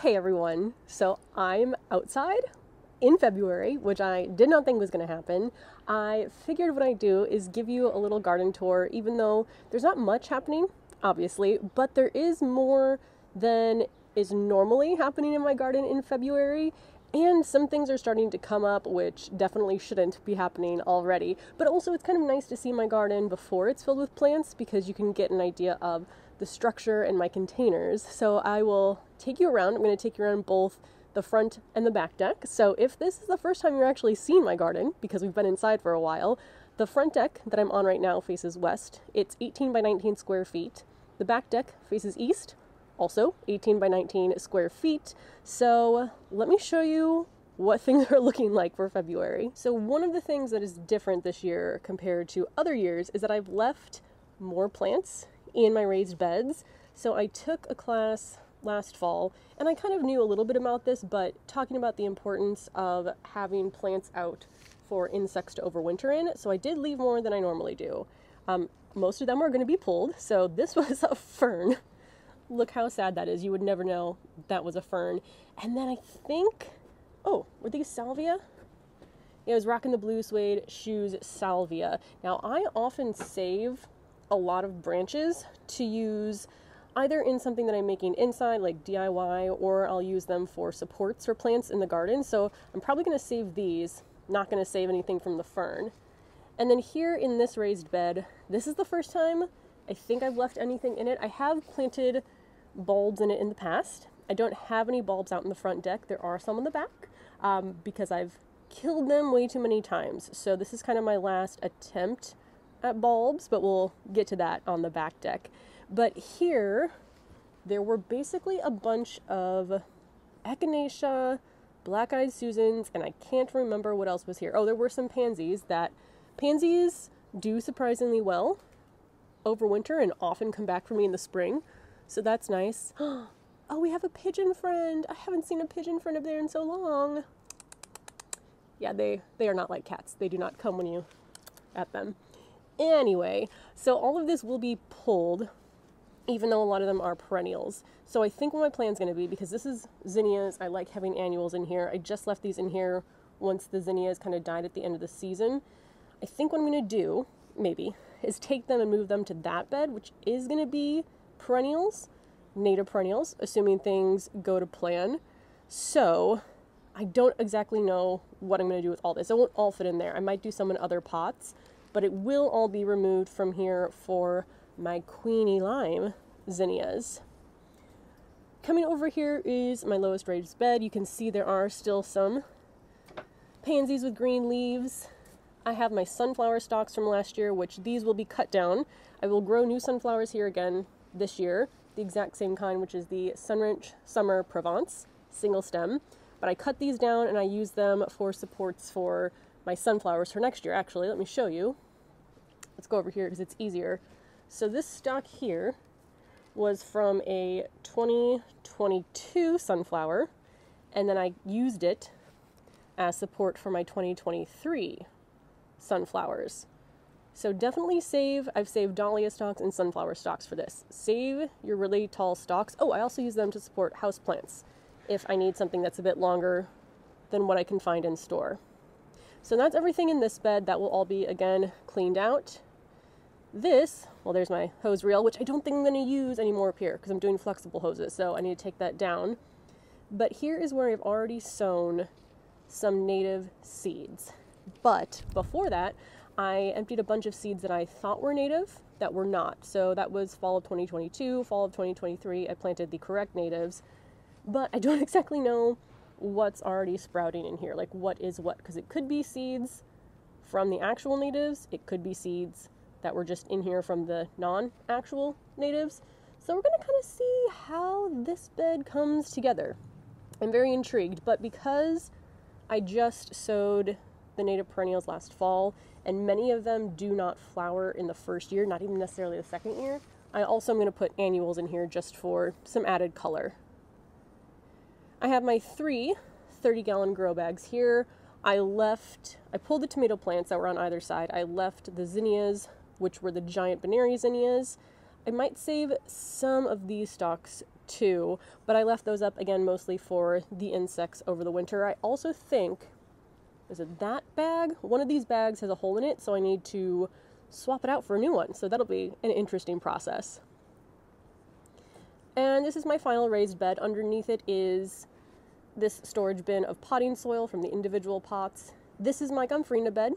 Hey everyone, so I'm outside in February, which I did not think was going to happen. I figured what I'd do is give you a little garden tour, even though there's not much happening, obviously, but there is more than is normally happening in my garden in February. And some things are starting to come up, which definitely shouldn't be happening already. But also it's kind of nice to see my garden before it's filled with plants because you can get an idea of the structure and my containers. So I will take you around. I'm going to take you around both the front and the back deck. So if this is the first time you're actually seeing my garden, because we've been inside for a while, the front deck that I'm on right now faces west. It's 18 by 19 square feet. The back deck faces east, also 18 by 19 square feet. So let me show you what things are looking like for February. So one of the things that is different this year compared to other years is that I've left more plants in my raised beds. So I took a class last fall, and I kind of knew a little bit about this, but talking about the importance of having plants out for insects to overwinter in. So I did leave more than I normally do. Most of them are going to be pulled. So this was a fern. Look how sad that is. You would never know that was a fern. And then I think, oh, were these salvia? Yeah, I was rocking the blue suede shoes salvia. Now I often save a lot of branches to use either in something that I'm making inside, like DIY, or I'll use them for supports for plants in the garden. So I'm probably going to save these, not going to save anything from the fern. And then here in this raised bed, this is the first time I think I've left anything in it. I have planted bulbs in it in the past. I don't have any bulbs out in the front deck. There are some in the back because I've killed them way too many times. So this is kind of my last attempt at bulbs, but we'll get to that on the back deck. But here, there were basically a bunch of echinacea, black-eyed Susans, and I can't remember what else was here. Oh, there were some pansies. Pansies do surprisingly well over winter and often come back for me in the spring, so that's nice. Oh, we have a pigeon friend. I haven't seen a pigeon friend up there in so long. Yeah, they are not like cats. They do not come when you at them. Anyway, so all of this will be pulled, even though a lot of them are perennials. So I think what my plan's going to be, because this is zinnias, I like having annuals in here. I just left these in here once the zinnias kind of died at the end of the season. I think what I'm going to do, maybe, is take them and move them to that bed, which is going to be perennials, native perennials, assuming things go to plan. So I don't exactly know what I'm going to do with all this. It won't all fit in there. I might do some in other pots, but it will all be removed from here for my Queenie Lime zinnias. Coming over here is my lowest raised bed. You can see there are still some pansies with green leaves. I have my sunflower stalks from last year, which these will be cut down. I will grow new sunflowers here again this year, the exact same kind, which is the Sunranch Summer Provence, single stem. But I cut these down and I use them for supports for my sunflowers for next year. Actually, let me show you. Let's go over here because it's easier. So this stock here was from a 2022 sunflower, and then I used it as support for my 2023 sunflowers. So definitely I've saved dahlia stalks and sunflower stalks for this. Save your really tall stalks. Oh, I also use them to support houseplants if I need something that's a bit longer than what I can find in store. So that's everything in this bed. That will all be, again, cleaned out. This, well, there's my hose reel, which I don't think I'm going to use anymore up here because I'm doing flexible hoses, so I need to take that down. But here is where I've already sown some native seeds. But before that, I emptied a bunch of seeds that I thought were native that were not. So that was fall of 2022, fall of 2023. I planted the correct natives, but I don't exactly know what's already sprouting in here, like what is what, because it could be seeds from the actual natives, it could be seeds that were just in here from the non-actual natives. So we're going to kind of see how this bed comes together. I'm very intrigued, but because I just sowed the native perennials last fall, and many of them do not flower in the first year, not even necessarily the second year, I also am going to put annuals in here just for some added color. I have my 3 30-gallon grow bags here. I pulled the tomato plants that were on either side. I left the zinnias, which were the giant Benary zinnias. I might save some of these stalks too, but I left those up again mostly for the insects over the winter. I also think, is it that bag? One of these bags has a hole in it, so I need to swap it out for a new one. So that'll be an interesting process. And this is my final raised bed. Underneath it is this storage bin of potting soil from the individual pots. This is my Gomphrena bed.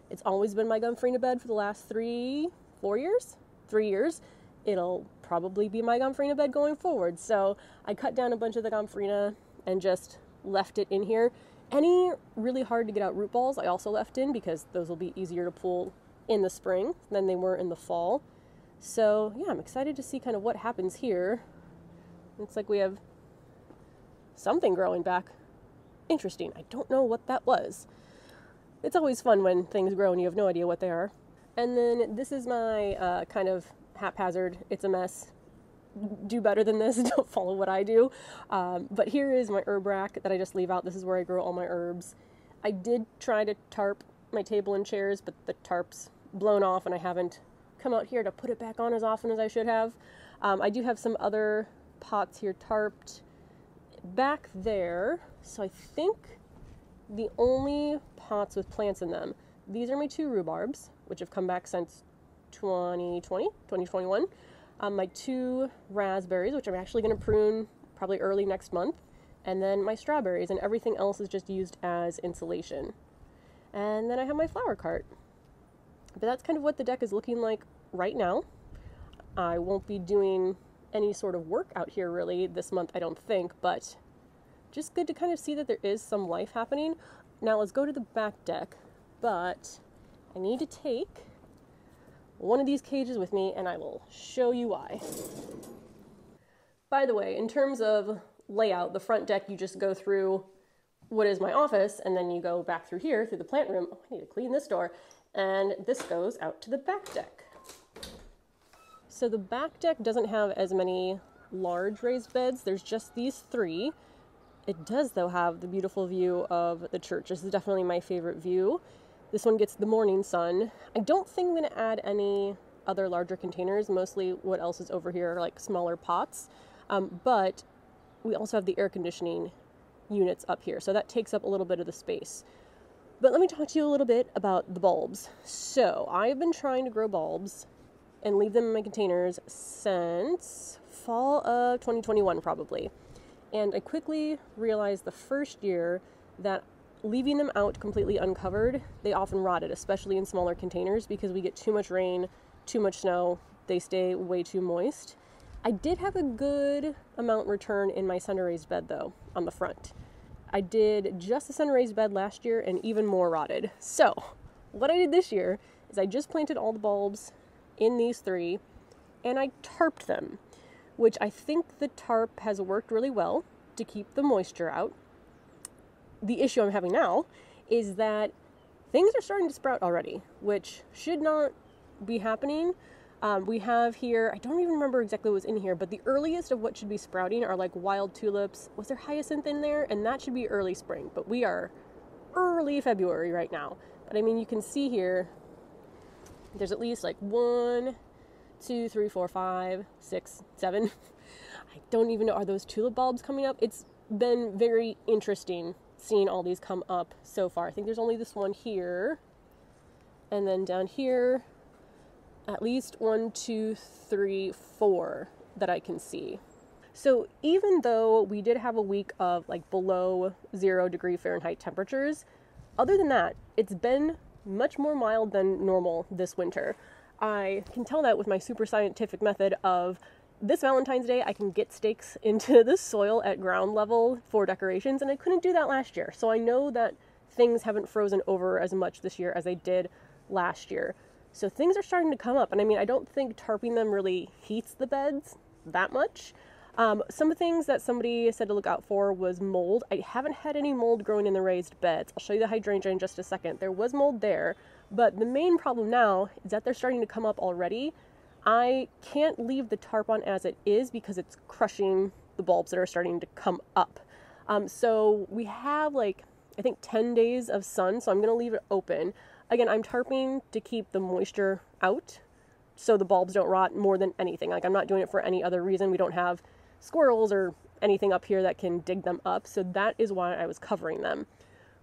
It's always been my Gomphrena bed for the last 3 years. It'll probably be my Gomphrena bed going forward. So I cut down a bunch of the Gomphrena and just left it in here. Any really hard to get out root balls I also left in because those will be easier to pull in the spring than they were in the fall. So yeah, I'm excited to see kind of what happens here. Looks like we have something growing back. Interesting. I don't know what that was. It's always fun when things grow and you have no idea what they are. And then this is my kind of haphazard, it's a mess, do better than this, don't follow what I do. But here is my herb rack that I just leave out. This is where I grow all my herbs. I did try to tarp my table and chairs, but the tarp's blown off and I haven't come out here to put it back on as often as I should have. I do have some other pots here tarped back there, so I think the only pots with plants in them, these are my 2 rhubarbs, which have come back since 2021. My 2 raspberries, which I'm actually going to prune probably early next month, and then my strawberries, and everything else is just used as insulation. And then I have my flower cart. But that's kind of what the deck is looking like right now. I won't be doing any sort of work out here really this month, I don't think, but just good to kind of see that there is some life happening. Now let's go to the back deck, but I need to take one of these cages with me and I will show you why. By the way, in terms of layout, the front deck, you just go through what is my office and then you go back through here, through the plant room. Oh, I need to clean this door. And this goes out to the back deck. So the back deck doesn't have as many large raised beds. There's just these 3. It does, though, have the beautiful view of the church. This is definitely my favorite view. This one gets the morning sun. I don't think I'm going to add any other larger containers. Mostly what else is over here are like smaller pots. But we also have the air conditioning units up here, so that takes up a little bit of the space. But let me talk to you a little bit about the bulbs. So I've been trying to grow bulbs and leave them in my containers since fall of 2021 probably. And I quickly realized the first year that leaving them out completely uncovered, they often rotted, especially in smaller containers because we get too much rain, too much snow, they stay way too moist. I did have a good amount return in my center raised bed though, on the front. I did just the center raised bed last year and even more rotted. So what I did this year is I just planted all the bulbs in these 3 and I tarped them, which I think the tarp has worked really well to keep the moisture out. The issue I'm having now is that things are starting to sprout already, which should not be happening. We have here, I don't even remember exactly what was in here, but the earliest of what should be sprouting are like wild tulips. Was there hyacinth in there? And that should be early spring, but we are early February right now. But I mean, you can see here, there's at least like 1, 2, 3, 4, 5, 6, 7. I don't even know, are those tulip bulbs coming up? It's been very interesting seeing all these come up so far. I think there's only this one here. And then down here, at least 1, 2, 3, 4 that I can see. So even though we did have a week of like below 0 degree Fahrenheit temperatures, other than that, it's been much more mild than normal this winter. I can tell that with my super scientific method of this Valentine's Day, I can get stakes into the soil at ground level for decorations, and I couldn't do that last year. So I know that things haven't frozen over as much this year as they did last year. So things are starting to come up, and I mean, I don't think tarping them really heats the beds that much. Some of the things that somebody said to look out for was mold. I haven't had any mold growing in the raised beds. I'll show you the hydrangea in just a second. There was mold there, but the main problem now is that they're starting to come up already. I can't leave the tarp on as it is because it's crushing the bulbs that are starting to come up. So we have like, I think 10 days of sun, so I'm going to leave it open. Again, I'm tarping to keep the moisture out so the bulbs don't rot more than anything. Like, I'm not doing it for any other reason. We don't have squirrels or anything up here that can dig them up. So that is why I was covering them.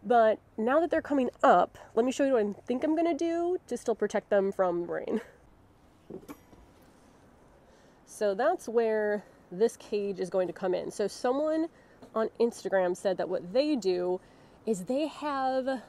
But now that they're coming up, let me show you what I think I'm gonna do to still protect them from rain. So that's where this cage is going to come in. So someone on Instagram said that what they do is they have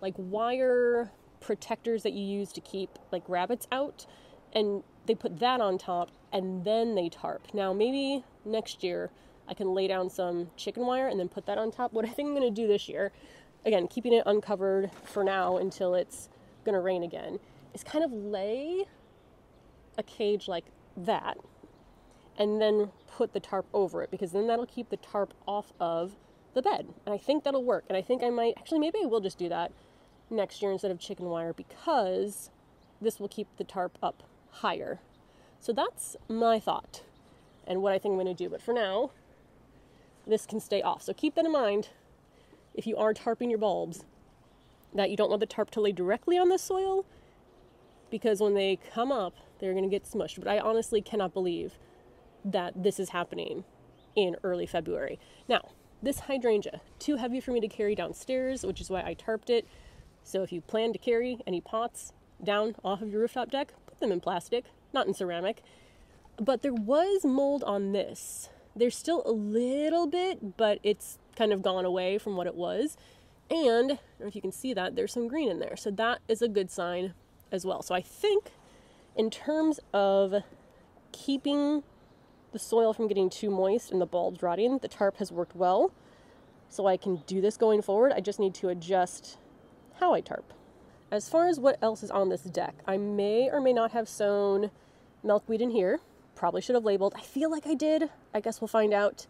like wire protectors that you use to keep like rabbits out, and they put that on top and then they tarp. Now maybe next year I can lay down some chicken wire and then put that on top. What I think I'm going to do this year, again, keeping it uncovered for now until it's going to rain again, is kind of lay a cage like that and then put the tarp over it, because then that'll keep the tarp off of the bed. And I think that'll work. And I think I might, actually maybe I will just do that next year instead of chicken wire, because this will keep the tarp up higher. So that's my thought and what I think I'm going to do. But for now, this can stay off. So keep that in mind if you are tarping your bulbs, that you don't want the tarp to lay directly on the soil, because when they come up, they're going to get smushed. But I honestly cannot believe that this is happening in early February. Now, this hydrangea, too heavy for me to carry downstairs, which is why I tarped it. So if you plan to carry any pots down off of your rooftop deck, put them in plastic, not in ceramic. But there was mold on this. There's still a little bit, but it's kind of gone away from what it was. And, I don't know if you can see that, there's some green in there. So that is a good sign as well. So I think in terms of keeping the soil from getting too moist and the bulbs rotting, the tarp has worked well. So I can do this going forward. I just need to adjust how I tarp. As far as what else is on this deck, I may or may not have sown milkweed in here. Probably should have labeled. I feel like I did. I guess we'll find out.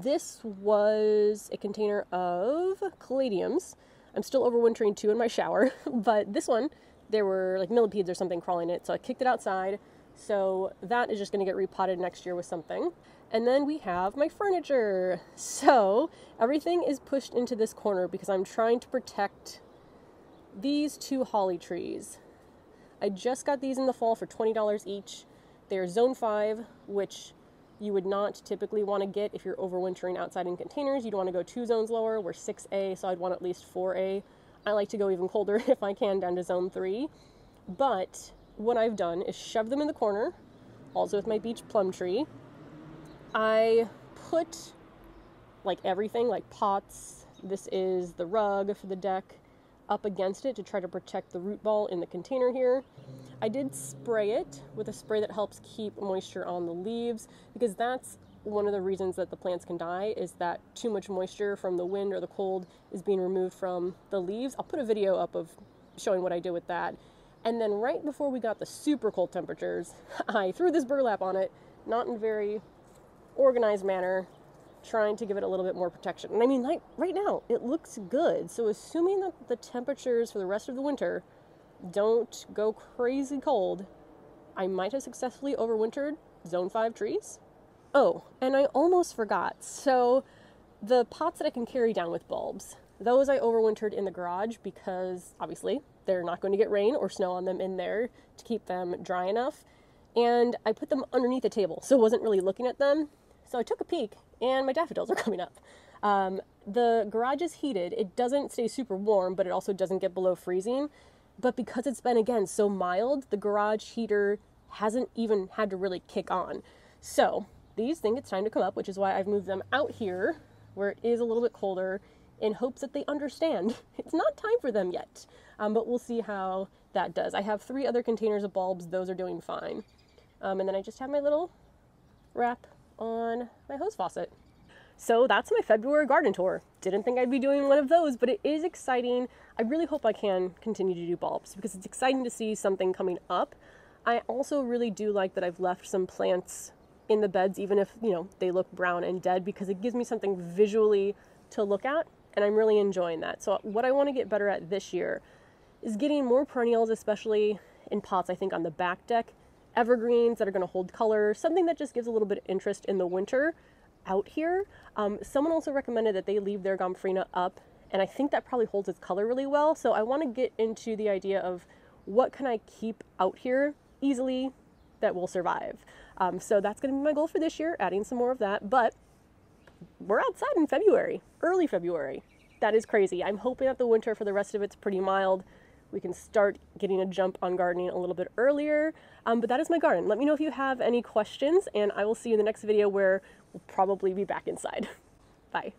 This was a container of caladiums. I'm still overwintering 2 in my shower, but this one, there were like millipedes or something crawling in it, so I kicked it outside. So that is just going to get repotted next year with something. And then we have my furniture. So everything is pushed into this corner because I'm trying to protect these 2 holly trees. I just got these in the fall for $20 each. They're zone 5, which you would not typically want to get if you're overwintering outside in containers. You'd want to go 2 zones lower. We're 6A, so I'd want at least 4A. I like to go even colder if I can, down to zone 3. But what I've done is shove them in the corner, also with my beach plum tree. I put like everything, like pots, this is the rug for the deck, up against it to try to protect the root ball in the container here. I did spray it with a spray that helps keep moisture on the leaves, because that's one of the reasons that the plants can die, is that too much moisture from the wind or the cold is being removed from the leaves. I'll put a video up of showing what I did with that. And then right before we got the super cold temperatures, I threw this burlap on it, not in a very organized manner, trying to give it a little bit more protection. And I mean, like right now, it looks good. So assuming that the temperatures for the rest of the winter don't go crazy cold, I might have successfully overwintered zone 5 trees. Oh, and I almost forgot. So the pots that I can carry down with bulbs, those I overwintered in the garage because obviously they're not going to get rain or snow on them in there to keep them dry enough. And I put them underneath the table, so I wasn't really looking at them. So I took a peek, and my daffodils are coming up. The garage is heated. It doesn't stay super warm, but it also doesn't get below freezing. But because it's been, again, so mild, the garage heater hasn't even had to really kick on. So these think it's time to come up, which is why I've moved them out here where it is a little bit colder, in hopes that they understand it's not time for them yet. But we'll see how that does. I have 3 other containers of bulbs. Those are doing fine. And then I just have my little wrap on my hose faucet. So that's my February garden tour. Didn't think I'd be doing one of those, but it is exciting. I really hope I can continue to do bulbs because it's exciting to see something coming up. I also really do like that I've left some plants in the beds, even if, you know, they look brown and dead, because it gives me something visually to look at, and I'm really enjoying that. So what I want to get better at this year is getting more perennials, especially in pots, I think on the back deck, evergreens that are going to hold color, something that just gives a little bit of interest in the winter out here. Someone also recommended that they leave their gomphrena up, and I think that probably holds its color really well. So I want to get into the idea of what can I keep out here easily that will survive. So that's going to be my goal for this year, adding some more of that. But we're outside in February, early February. That is crazy. I'm hoping that the winter for the rest of it's pretty mild. We can start getting a jump on gardening a little bit earlier. But that is my garden. Let me know if you have any questions, and I will see you in the next video where we'll probably be back inside. Bye.